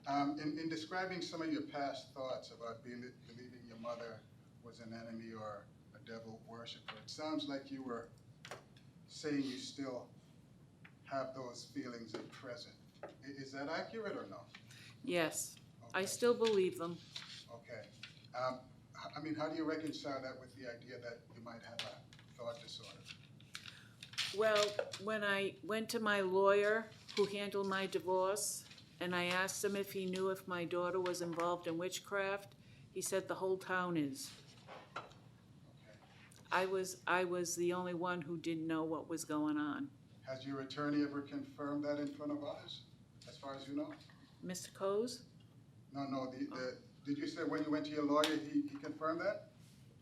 In describing some of your past thoughts about believing your mother was an enemy or a devil worshiper, it sounds like you were saying you still have those feelings at present. Is that accurate or no? Yes, I Okay. still believe them. Okay. I mean, how do you reconcile that with the idea that you might have a thought disorder? Well, when I went to my lawyer who handled my divorce, and I asked him if he knew if my daughter was involved in witchcraft, he said the whole town is. Okay. I was the only one who didn't know what was going on. Has your attorney ever confirmed that in front of others, as far as you know? Mr. Coase? No, did you say when you went to your lawyer, he confirmed that?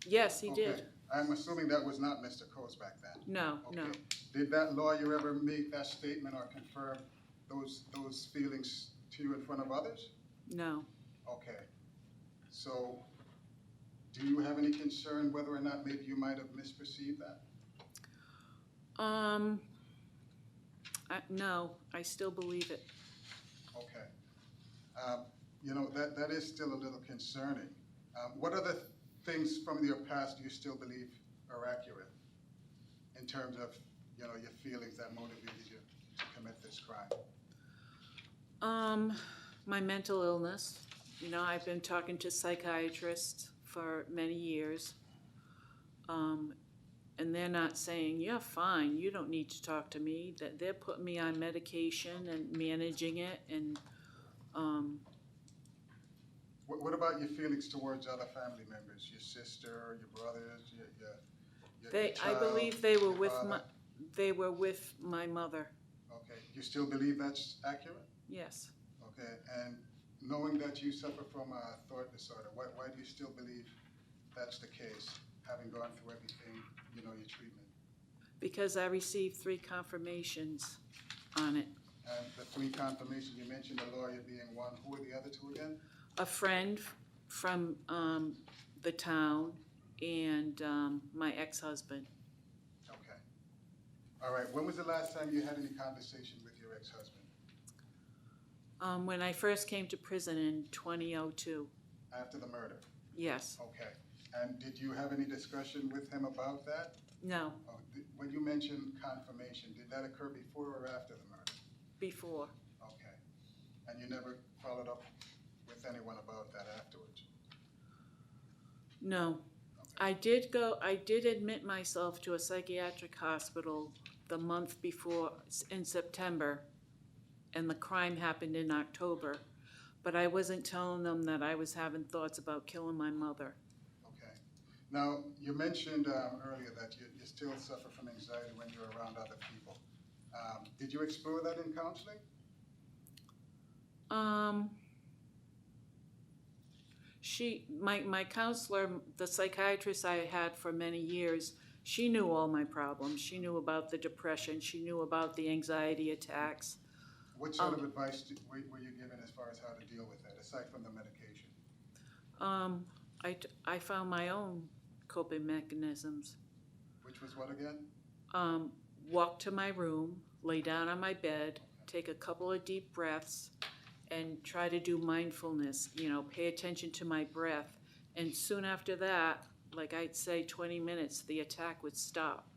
Yes, he Okay. did. I'm assuming that was not Mr. Coase back then. No, Okay. no. Did that lawyer ever make that statement or confirm those feelings to you in front of others? No. Okay. So, do you have any concern whether or not maybe you might have misperceived that? No, I still believe it. Okay. That is still a little concerning. What other things from your past do you still believe are accurate in terms of, your feelings that motivated you to commit this crime? My mental illness. I've been talking to psychiatrists for many years. And they're not saying, you're fine, you don't need to talk to me. That they're putting me on medication and managing it. And What about your feelings towards other family members, your sister, your brothers, your child, I believe they were your with father? they were with my mother. Okay, you still believe that's accurate? Yes. Okay, and knowing that you suffer from a thought disorder, why do you still believe that's the case, having gone through everything, your treatment? Because I received 3 confirmations on it. And the 3 confirmations, you mentioned the lawyer being one. Who were the other 2 again? A friend from the town and my ex-husband. Okay. All right, when was the last time you had any conversation with your ex-husband? When I first came to prison in 2002. After the murder? Yes. Okay. And did you have any discussion with him about that? No. Oh, when you mentioned confirmation, did that occur before or after the murder? Before. Okay. And you never followed up with anyone about that afterwards? No. Okay. I did admit myself to a psychiatric hospital the month before, in September, and the crime happened in October. But I wasn't telling them that I was having thoughts about killing my mother. Okay. Now, you mentioned earlier that you still suffer from anxiety when you're around other people. Did you explore that in counseling? My counselor, the psychiatrist I had for many years, she knew all my problems. She knew about the depression. She knew about the anxiety attacks. What sort of advice were you given as far as how to deal with that, aside from the medication? I found my own coping mechanisms. Which was what again? Walk to my room, lay down on my bed, take a couple of deep breaths, and try to do mindfulness, pay attention to my breath. And soon after that, like I'd say 20 minutes, the attack would stop.